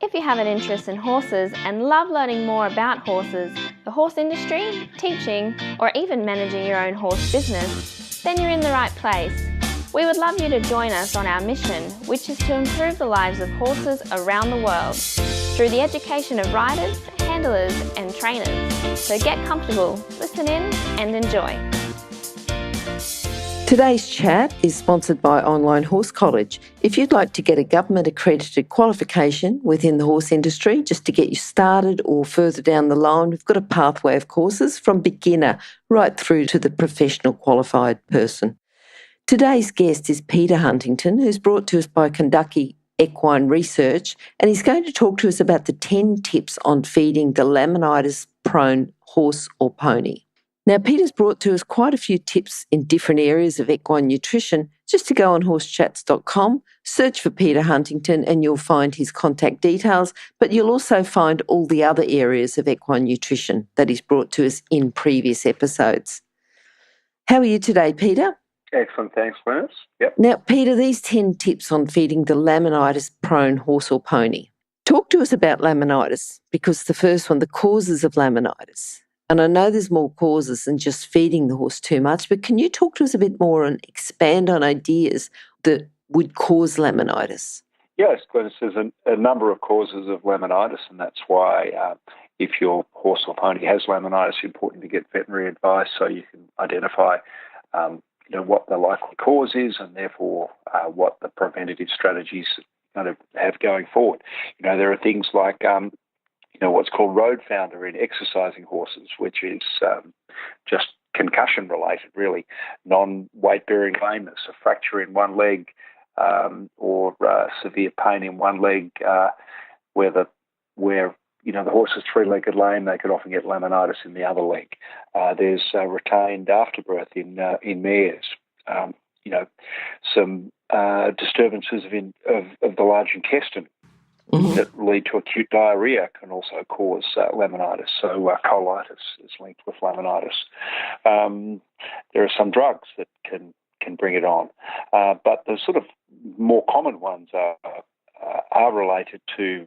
If you have an interest in horses and love learning more about horses, the horse industry, teaching, or even managing your own horse business, then you're in the right place. We would love you to join us on our mission, which is to improve the lives of horses around the world through the education of riders, handlers, and trainers. So get comfortable, listen in, and enjoy. Today's chat is sponsored by Online Horse College. If you'd like to get a government-accredited qualification within the horse industry, just to get you started or further down the line, we've got a pathway of courses from beginner right through to the professional qualified person. Today's guest is Peter Huntington, who's brought to us by Kentucky Equine Research, and he's going to talk to us about the 10 tips on feeding the laminitis-prone horse or pony. Now, Peter's brought to us quite a few tips in different areas of equine nutrition. Just to go on horsechats.com, search for Peter Huntington and you'll find his contact details, but you'll also find all the other areas of equine nutrition that he's brought to us in previous episodes. How are you today, Peter? Excellent, thanks, Glenys. Yep. Now, Peter, these 10 tips on feeding the laminitis-prone horse or pony. Talk to us about laminitis, because the first one, the causes of laminitis. And I know there's more causes than just feeding the horse too much, but can you talk to us a bit more and expand on ideas that would cause laminitis? Yes, Glenys, there's a number of causes of laminitis, and that's why if your horse or pony has laminitis, it's important to get veterinary advice so you can identify what the likely cause is and therefore what the preventative strategies kind of have going forward. There are things like what's called road founder in exercising horses, which is just concussion related, really, non-weight bearing lameness, a fracture in one leg or severe pain in one leg where the horse is three-legged lame, they could often get laminitis in the other leg. There's retained afterbirth in mares. Some disturbances of the large intestine that lead to acute diarrhea can also cause laminitis. So colitis is linked with laminitis. There are some drugs that can bring it on, but the sort of more common ones are related to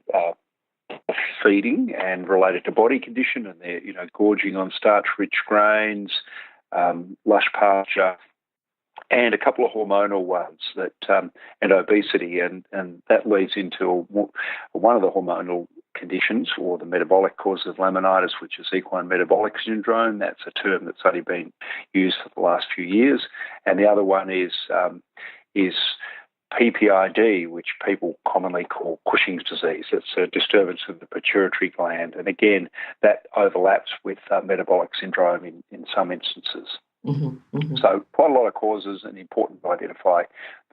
feeding and related to body condition, and they're gorging on starch-rich grains, lush pasture, and a couple of hormonal ones that and obesity, and that leads into one of the hormonal conditions or the metabolic cause of laminitis, which is equine metabolic syndrome. That's a term that's only been used for the last few years, and the other one is PPID, which people commonly call Cushing's disease. It's a disturbance of the pituitary gland, and again, that overlaps with metabolic syndrome in some instances. Mm-hmm, mm-hmm. So quite a lot of causes, and important to identify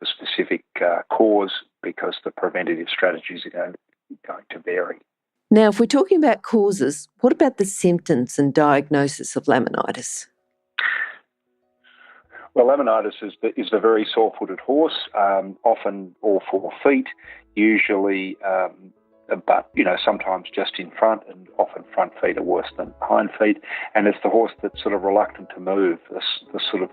the specific cause because the preventative strategies are going to vary. Now, if we're talking about causes, what about the symptoms and diagnosis of laminitis? Well, laminitis is a very sore-footed horse, often all 4 feet, usually, but sometimes just in front, and often front feet are worse than hind feet. And it's the horse that's sort of reluctant to move. The sort of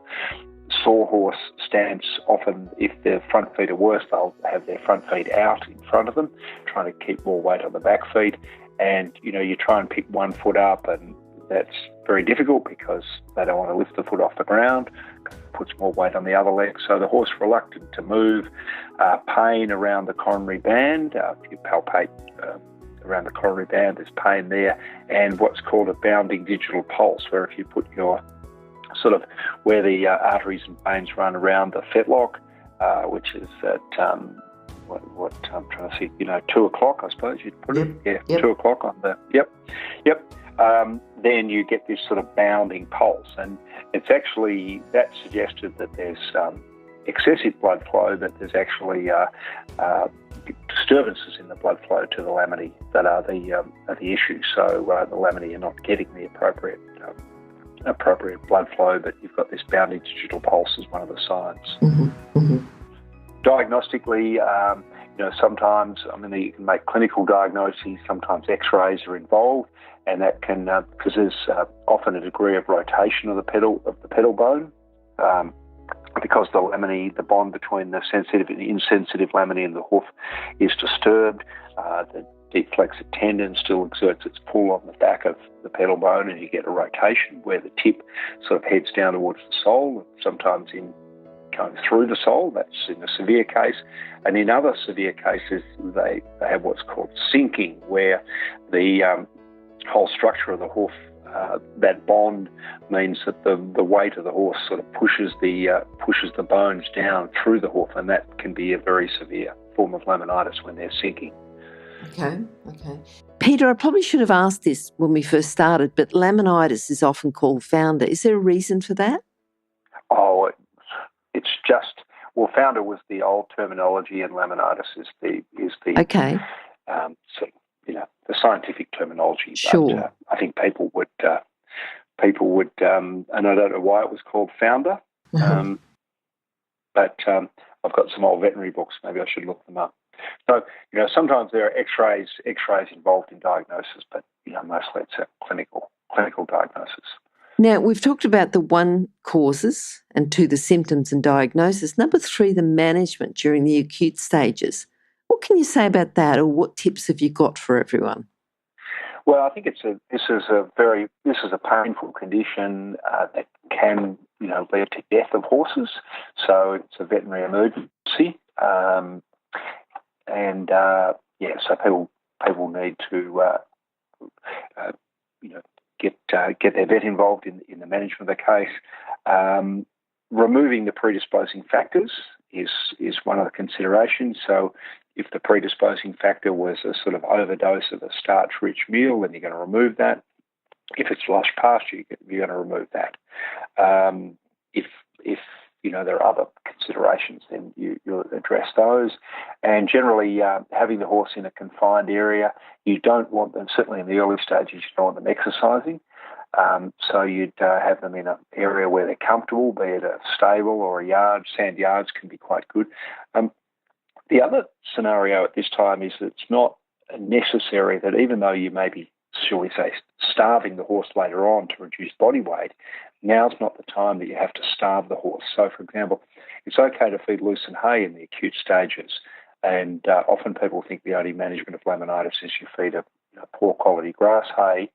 sore horse stance, often if their front feet are worse, they'll have their front feet out in front of them, trying to keep more weight on the back feet. And, you try and pick one foot up, and that's very difficult because they don't want to lift the foot off the ground. Puts more weight on the other leg. So the horse reluctant to move, pain around the coronary band. If you palpate around the coronary band, there's pain there, and what's called a bounding digital pulse, where if you put your sort of where the arteries and veins run around the fetlock, which is at what I'm trying to see, 2 o'clock, I suppose you'd put it. Yeah, yep. 2 o'clock on the yep. Then you get this sort of bounding pulse, and it's actually that suggested that there's excessive blood flow, that there's actually disturbances in the blood flow to the laminae that are the issue. So the laminae are not getting the appropriate blood flow, but you've got this bounding digital pulse as one of the signs. Mm-hmm. Mm-hmm. Diagnostically, sometimes, you can make clinical diagnoses, sometimes x-rays are involved, and that can, because there's often a degree of rotation of the pedal bone, because the laminae, the bond between the sensitive and the insensitive laminae in the hoof is disturbed, the deep flexor tendon still exerts its pull on the back of the pedal bone, and you get a rotation where the tip sort of heads down towards the sole, sometimes in going through the sole. That's in a severe case. And in other severe cases, they have what's called sinking, where the whole structure of the hoof, that bond means that the weight of the horse sort of pushes the bones down through the hoof, and that can be a very severe form of laminitis when they're sinking. Okay. Peter, I probably should have asked this when we first started, but laminitis is often called founder. Is there a reason for that? Oh, it's just, well, founder was the old terminology, and laminitis is the Okay. The scientific terminology. Sure. But I think people would, and I don't know why it was called founder, but I've got some old veterinary books. Maybe I should look them up. So, sometimes there are X-rays involved in diagnosis, but mostly it's a clinical diagnosis. Now, we've talked about the 1, causes, and 2, the symptoms and diagnosis. Number 3, the management during the acute stages. What can you say about that, or what tips have you got for everyone? Well, I think this is a painful condition that can lead to death of horses. So it's a veterinary emergency, so people need to get their vet involved in the management of the case. Removing the predisposing factors is one of the considerations. So if the predisposing factor was a sort of overdose of a starch-rich meal, then you're going to remove that. If it's lush pasture, you're going to remove that. If there are other considerations, then you'll address those. And generally, having the horse in a confined area, you don't want them, certainly in the early stages, you don't want them exercising. So you'd have them in an area where they're comfortable, be it a stable or a yard. Sand yards can be quite good. The other scenario at this time is that it's not necessary that, even though you may be, shall we say, starving the horse later on to reduce body weight, now's not the time that you have to starve the horse. So, for example, it's okay to feed loosened hay in the acute stages, and often people think the only management of laminitis is you feed a poor quality grass hay.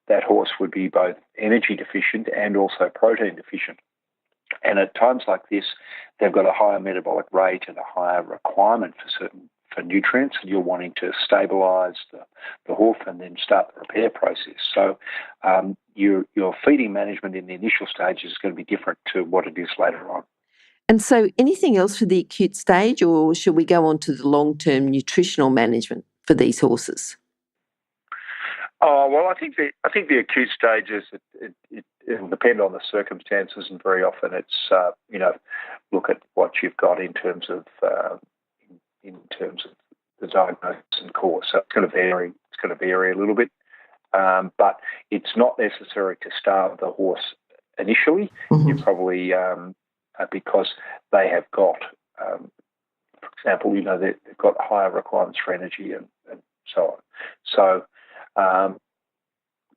That horse would be both energy deficient and also protein deficient. And at times like this, they've got a higher metabolic rate and a higher requirement for nutrients, and you're wanting to stabilise the hoof and then start the repair process. So your feeding management in the initial stages is going to be different to what it is later on. And so anything else for the acute stage, or should we go on to the long-term nutritional management for these horses? Oh, well, I think the acute stages, it will depend on the circumstances, and very often it's look at what you've got in terms of the diagnosis and cause. So it's going to vary. It's going to vary a little bit, but it's not necessary to starve the horse initially. Mm-hmm. You probably because they have got, for example, they've got higher requirements for energy and so on. So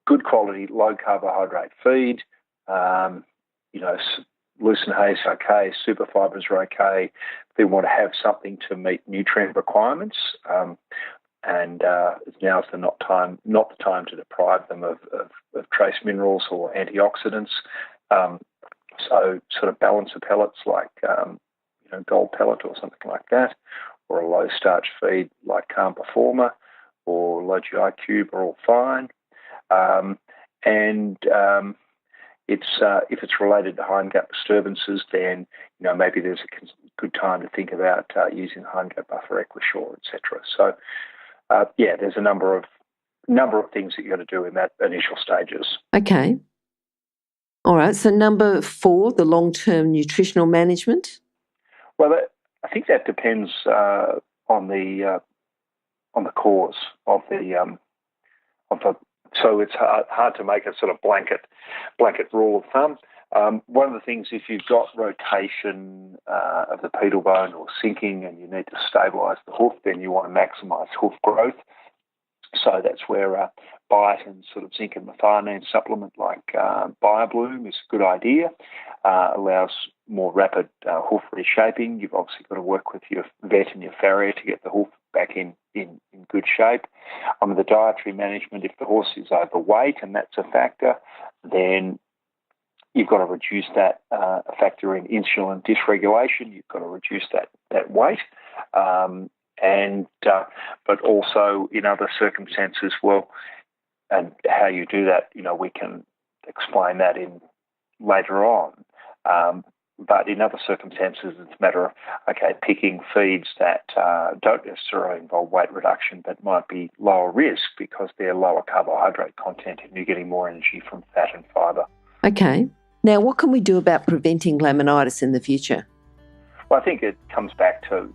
good quality, low carbohydrate feed, loosened hay is okay, super fibres are okay. They want to have something to meet nutrient requirements, and now's not the time to deprive them of trace minerals or antioxidants. So sort of balancer pellets like gold pellet or something like that, or a low starch feed like Calm Performer or low GI Cube are all fine. If it's related to hindgut disturbances, then maybe there's a good time to think about using hindgut buffer, Equishore, etc. So there's a number of things that you've got to do in that initial stages. Okay. All right. So number 4, the long-term nutritional management. Well, I think that depends on the cause of the. So it's hard to make a sort of blanket rule of thumb. One of the things, if you've got rotation of the pedal bone or sinking and you need to stabilise the hoof, then you want to maximise hoof growth. So that's where bite and sort of zinc and methionine supplement like BioBloom is a good idea. Allows more rapid hoof reshaping. You've obviously got to work with your vet and your farrier to get the hoof back in good shape. The dietary management, if the horse is overweight and that's a factor, then you've got to reduce that, a factor in insulin dysregulation. You've got to reduce that weight. But also in other circumstances, and how you do that, we can explain that in later on. But in other circumstances, it's a matter of, picking feeds that don't necessarily involve weight reduction but might be lower risk because they're lower carbohydrate content and you're getting more energy from fat and fibre. Okay. Now, what can we do about preventing laminitis in the future? Well, I think it comes back to,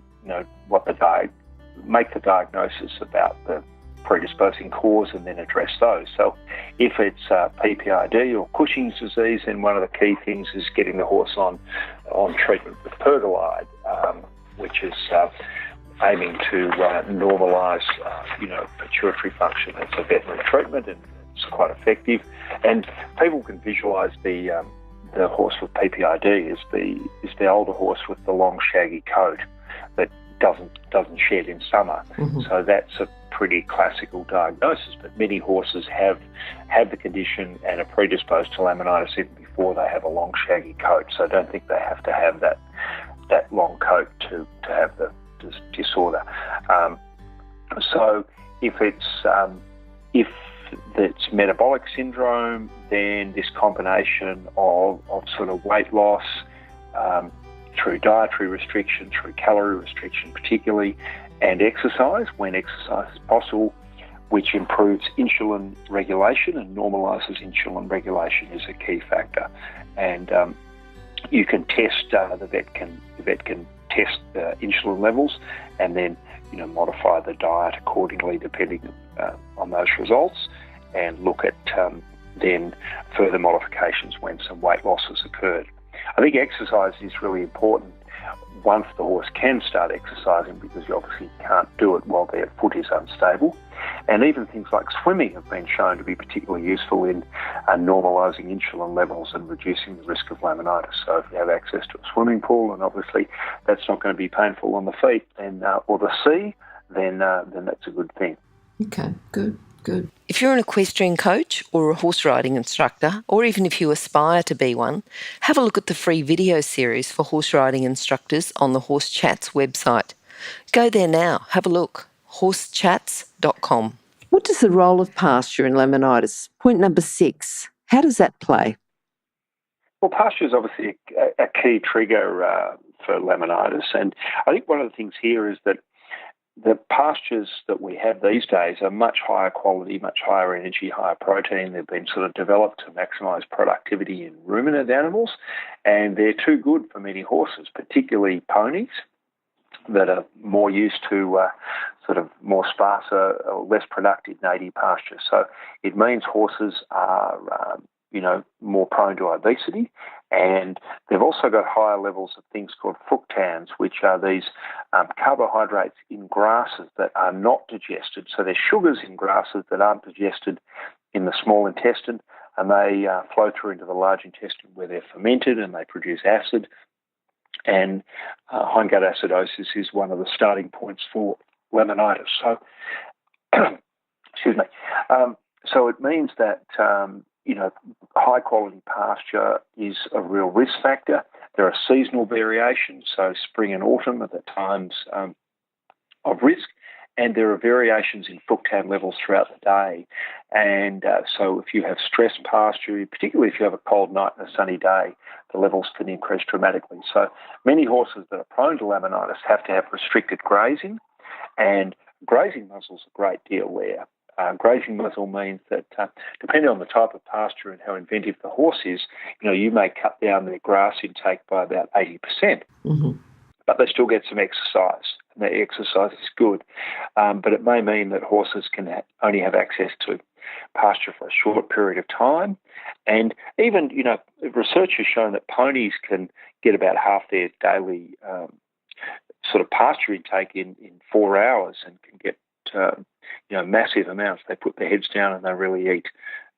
make the diagnosis about the predisposing cause and then address those. So if it's PPID or Cushing's disease, then one of the key things is getting the horse on treatment with pergolide, which is aiming to normalise, pituitary function. It's a veterinary treatment and it's quite effective. And people can visualise the horse with PPID is the older horse with the long shaggy coat that doesn't shed in summer. Mm-hmm. So that's a pretty classical diagnosis, but many horses have the condition and are predisposed to laminitis even before they have a long shaggy coat. So I don't think they have to have that long coat to have the disorder. So if it's metabolic syndrome, then this combination of sort of weight loss through dietary restriction, through calorie restriction particularly, and exercise when exercise is possible, which improves insulin regulation and normalises insulin regulation, is a key factor. And you can test, the vet can test insulin levels and then modify the diet accordingly depending on those results, and look at then further modifications when some weight loss has occurred. I think exercise is really important once the horse can start exercising, because you obviously can't do it while their foot is unstable. And even things like swimming have been shown to be particularly useful in normalising insulin levels and reducing the risk of laminitis. So if you have access to a swimming pool, and obviously that's not going to be painful on the feet or the sea, then that's a good thing. Okay, good. If you're an equestrian coach or a horse riding instructor, or even if you aspire to be one, have a look at the free video series for horse riding instructors on the Horse Chats website. Go there now, have a look, horsechats.com. What is the role of pasture in laminitis? Point number 6. How does that play? Well, pasture is obviously a key trigger for laminitis, and I think one of the things here is that the pastures that we have these days are much higher quality, much higher energy, higher protein. They've been sort of developed to maximise productivity in ruminant animals, and they're too good for many horses, particularly ponies that are more used to sort of more sparser or less productive native pasture. So it means horses are more prone to obesity, and they've also got higher levels of things called fructans, which are these carbohydrates in grasses that are not digested. So there's sugars in grasses that aren't digested in the small intestine, and they flow through into the large intestine where they're fermented and they produce acid. And hindgut acidosis is one of the starting points for laminitis. So, excuse me. So it means that high quality pasture is a real risk factor. There are seasonal variations, so spring and autumn are the times of risk, and there are variations in fructan levels throughout the day. And so if you have stressed pasture, particularly if you have a cold night and a sunny day, the levels can increase dramatically. So many horses that are prone to laminitis have to have restricted grazing, and grazing muzzle's a great deal there. Grazing muzzle means that depending on the type of pasture and how inventive the horse is, you may cut down their grass intake by about 80%, mm-hmm. but they still get some exercise, and the exercise is good. But it may mean that horses can only have access to pasture for a short period of time. And even, research has shown that ponies can get about half their daily sort of pasture intake in 4 hours and can get massive amounts. They put their heads down and they really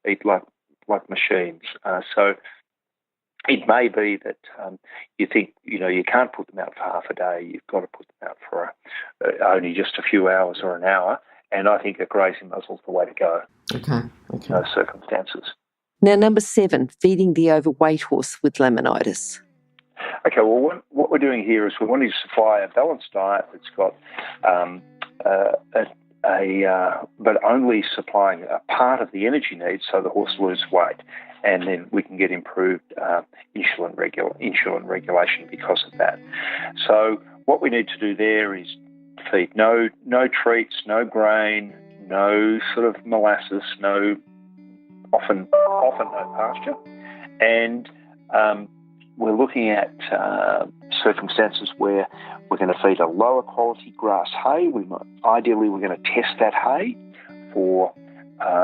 eat like machines. So it may be that you think you can't put them out for half a day. You've got to put them out for only just a few hours or an hour, And I think a grazing muzzle is the way to go Okay. in those circumstances. Now, number 7, feeding the overweight horse with laminitis. Okay, well, what we're doing here is we're wanting to supply a balanced diet that's got but only supplying a part of the energy needs so the horse loses weight, and then we can get improved insulin regulation because of that. So what we need to do there is feed no treats, no grain, no sort of molasses, often no pasture, and we're looking at circumstances where we're going to feed a lower quality grass hay. Ideally, we're going to test that hay for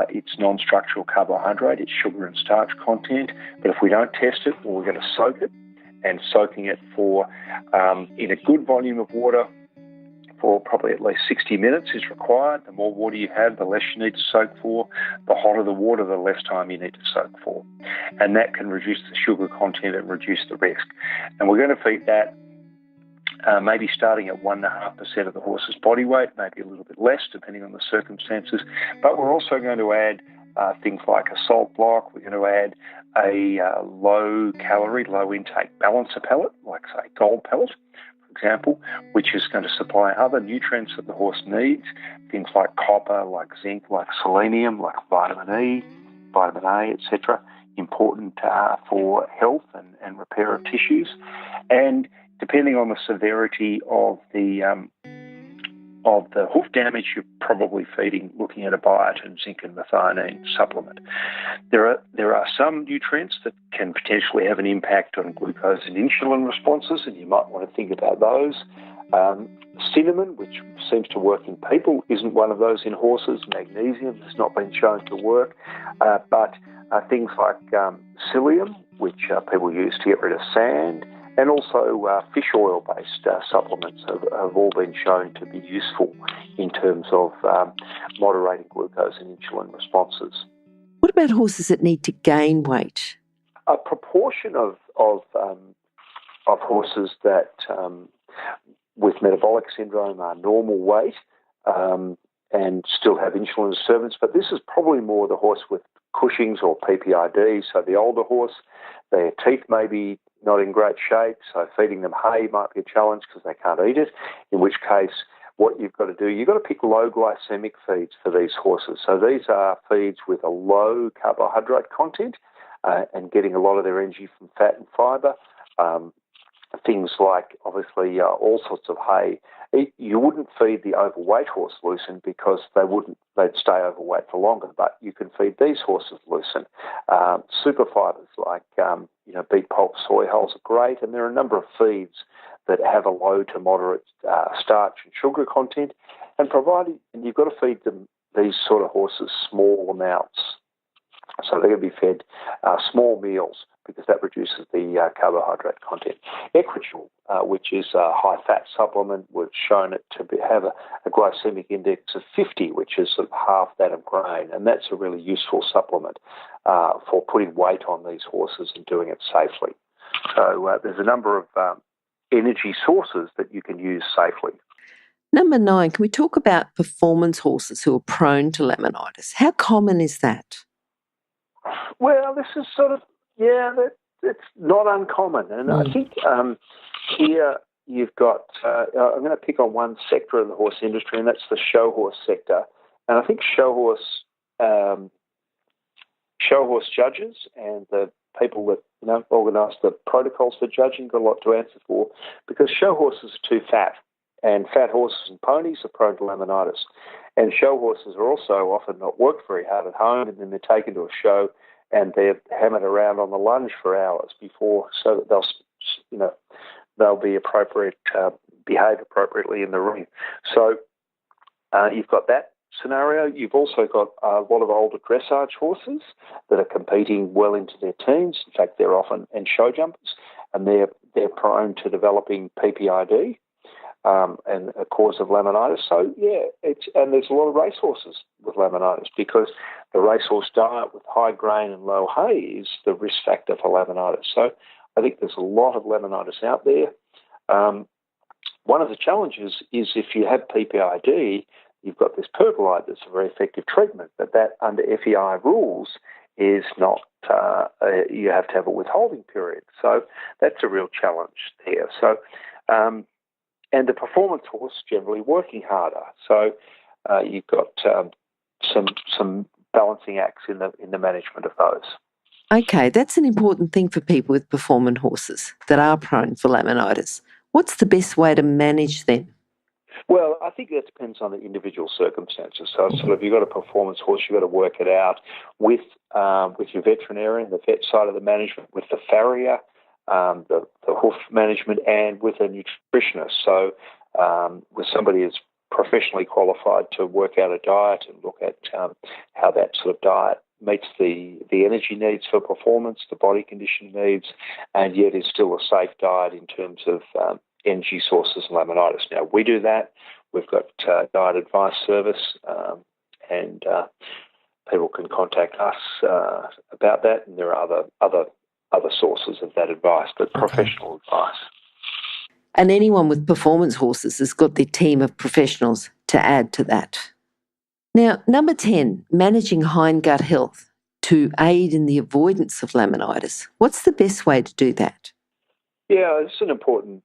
its non-structural carbohydrate, its sugar and starch content. But if we don't test it, well, we're going to soak it, and soaking it for in a good volume of water for probably at least 60 minutes is required. The more water you have, the less you need to soak for. The hotter the water, the less time you need to soak for. And that can reduce the sugar content and reduce the risk. And we're going to feed that maybe starting at 1.5% of the horse's body weight, maybe a little bit less depending on the circumstances. But we're also going to add things like a salt block. We're going to add a low-calorie, low-intake balancer pellet, like, say, gold pellet, example, which is going to supply other nutrients that the horse needs, things like copper, like zinc, like selenium, like vitamin E, vitamin A, etc., important for health and repair of tissues. And depending on the severity of the hoof damage, you're probably looking at a biotin, zinc and methionine supplement. There are some nutrients that can potentially have an impact on glucose and insulin responses, and you might want to think about those. Cinnamon, which seems to work in people, isn't one of those in horses. Magnesium has not been shown to work, but things like psyllium, which people use to get rid of sand, and also fish oil-based supplements have all been shown to be useful in terms of moderating glucose and insulin responses. What about horses that need to gain weight? A proportion of horses that with metabolic syndrome are normal weight and still have insulin disturbance, but this is probably more the horse with Cushing's or PPID, so the older horse. Their teeth may be not in great shape, so feeding them hay might be a challenge because they can't eat it, in which case what you've got to do, you've got to pick low glycemic feeds for these horses. So these are feeds with a low carbohydrate content and getting a lot of their energy from fat and fibre. Things like, obviously, all sorts of hay. You wouldn't feed the overweight horse lucerne because they'd stay overweight for longer, but you can feed these horses lucerne. Super fibres like, beet pulp, soy hulls are great, and there are a number of feeds that have a low to moderate starch and sugar content, and you've got to feed them these sort of horses small amounts. So they're going to be fed small meals because that reduces the carbohydrate content. Equitrol, which is a high-fat supplement, was shown it to have a glycemic index of 50, which is sort of half that of grain, and that's a really useful supplement for putting weight on these horses and doing it safely. So there's a number of energy sources that you can use safely. Number 9, can we talk about performance horses who are prone to laminitis? How common is that? Well, this is sort of, it's not uncommon. And I think here you've got, I'm going to pick on one sector of the horse industry, and that's the show horse sector. And I think show horse judges and the people that organise the protocols for judging got a lot to answer for, because show horses are too fat, and fat horses and ponies are prone to laminitis. And show horses are also often not worked very hard at home, and then they're taken to a show and they're hammered around on the lunge for hours before, so that they'll be appropriate, behave appropriately in the ring. So you've got that scenario. You've also got a lot of older dressage horses that are competing well into their teens. In fact, they're often show jumpers, and they're prone to developing PPID. And a cause of laminitis. So, and there's a lot of racehorses with laminitis because the racehorse diet with high grain and low hay is the risk factor for laminitis. So I think there's a lot of laminitis out there. One of the challenges is if you have PPID, you've got this pergolide that's a very effective treatment, but that under FEI rules is not, you have to have a withholding period. So that's a real challenge there. So, and the performance horse generally working harder. So you've got some balancing acts in the management of those. Okay, that's an important thing for people with performance horses that are prone for laminitis. What's the best way to manage them? Well, I think that depends on the individual circumstances. So sort of, you've got a performance horse, you've got to work it out with your veterinarian, the vet side of the management, with the farrier, the hoof management, and with a nutritionist. So with somebody who's professionally qualified to work out a diet and look at how that sort of diet meets the energy needs for performance, the body condition needs, and yet is still a safe diet in terms of energy sources and laminitis. Now, we do that. We've got diet advice service, and people can contact us about that, and there are other sources of that advice, but professional advice. And anyone with performance horses has got their team of professionals to add to that. Now, number 10, managing hindgut health to aid in the avoidance of laminitis. What's the best way to do that? Yeah, it's an important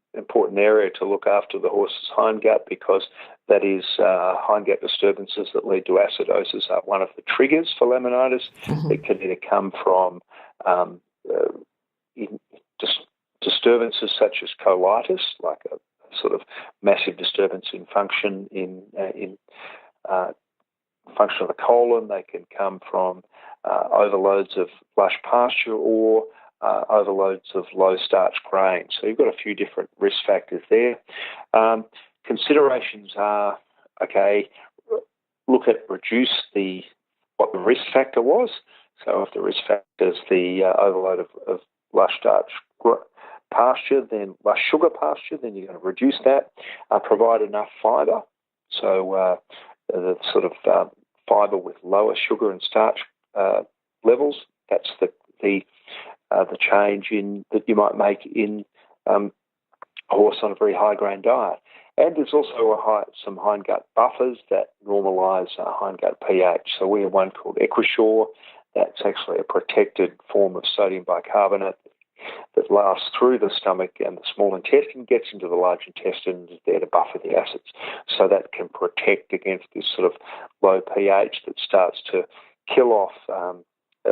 area to look after the horse's hindgut, because that is hindgut disturbances that lead to acidosis are one of the triggers for laminitis. Mm-hmm. It can either come from disturbances such as colitis, like a sort of massive disturbance in function in function of the colon. They can come from overloads of lush pasture or overloads of low-starch grain. So you've got a few different risk factors there. Considerations are, look at what the risk factor was. So if the risk factor is the overload of lush-starch pasture, then lush sugar pasture, then you're going to reduce that. Provide enough fibre. So the sort of fibre with lower sugar and starch levels, that's the change that you might make in a horse on a very high grain diet. And there's also some hindgut buffers that normalise hindgut pH. So we have one called Equisure. That's actually a protected form of sodium bicarbonate that lasts through the stomach and the small intestine, gets into the large intestine, and is there to buffer the acids. So that can protect against this sort of low pH that starts to kill off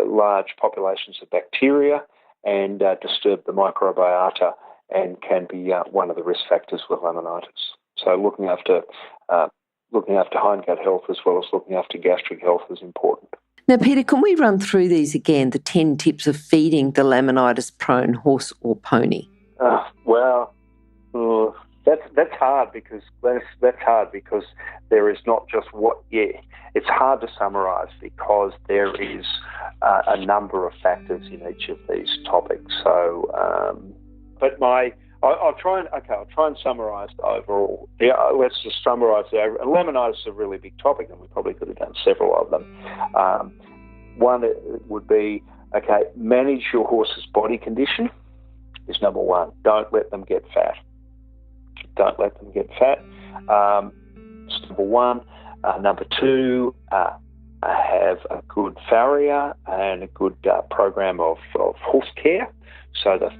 large populations of bacteria and disturb the microbiota, and can be one of the risk factors with laminitis. So looking after hindgut health as well as looking after gastric health is important. Now, Peter, can we run through these again, the 10 tips of feeding the laminitis-prone horse or pony? That's hard because there is not just it's hard to summarise because there is a number of factors in each of these topics. So, I'll try and summarise the overall. Yeah, let's just summarise the overall. Laminitis is a really big topic, and we probably could have done several of them. One would be, manage your horse's body condition is number one. Don't let them get fat. That's number one. Number two, have a good farrier and a good program of horse care, so the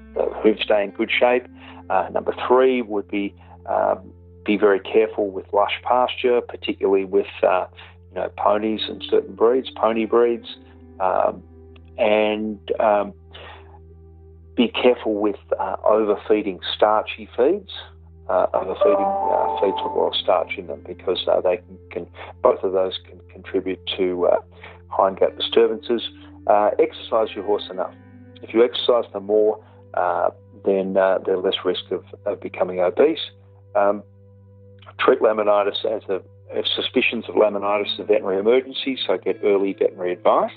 hooves stay in good shape. Number three would be very careful with lush pasture, particularly with ponies and certain breeds, pony breeds, and be careful with overfeeding starchy feeds. Feeds with a lot of starch in them, because they can both of those can contribute to hindgut disturbances. Exercise your horse enough. If you exercise them more, then they're less risk of becoming obese. Treat laminitis as suspicions of laminitis as a veterinary emergency, so get early veterinary advice,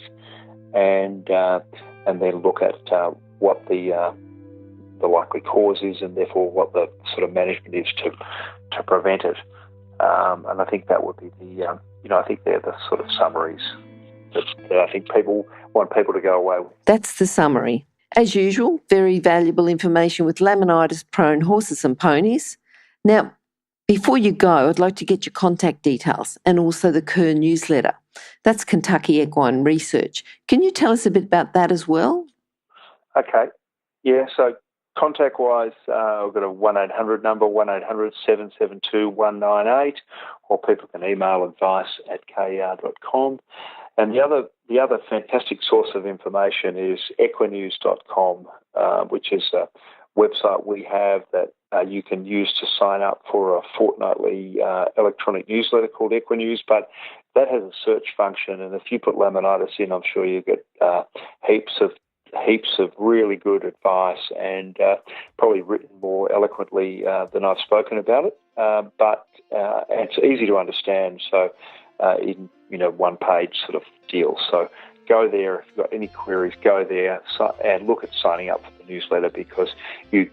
and then look at what the likely cause is, and therefore what the sort of management is to prevent it. And I think that would be I think they're the sort of summaries that I think people want people to go away with. That's the summary. As usual, very valuable information with laminitis-prone horses and ponies. Now, Before you go, I'd like to get your contact details and also the Kerr newsletter. That's Kentucky Equine Research. Can you tell us a bit about that as well? Okay. Yeah, so contact-wise, I've got a 1-800 number, 1-800-772-198, or people can email advice@ker.com. And the other fantastic source of information is equinews.com, which is a website we have that you can use to sign up for a fortnightly electronic newsletter called Equinews, but that has a search function, and if you put laminitis in, I'm sure you get heaps of really good advice, and probably written more eloquently than I've spoken about it. But it's easy to understand, so in one page sort of deal. So go there if you've got any queries. Go there and look at signing up for the newsletter, because you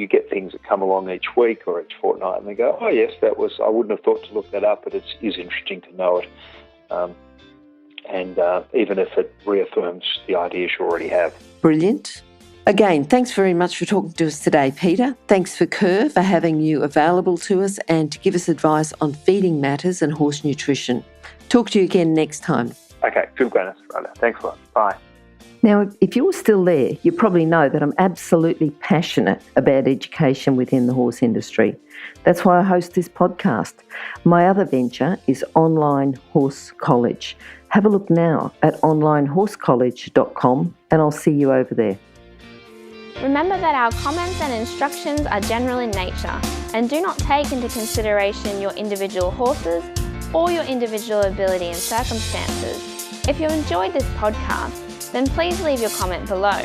get things that come along each week or each fortnight, and they go, oh yes, I wouldn't have thought to look that up, but it is interesting to know it. And even if it reaffirms the ideas you already have. Brilliant. Again, thanks very much for talking to us today, Peter. Thanks for Kerr for having you available to us and to give us advice on feeding matters and horse nutrition. Talk to you again next time. Okay, good, Glenys. Right, thanks a lot. Bye. Now, if you're still there, you probably know that I'm absolutely passionate about education within the horse industry. That's why I host this podcast. My other venture is Online Horse College. Have a look now at onlinehorsecollege.com and I'll see you over there. Remember that our comments and instructions are general in nature and do not take into consideration your individual horses or your individual ability and circumstances. If you enjoyed this podcast, then please leave your comment below.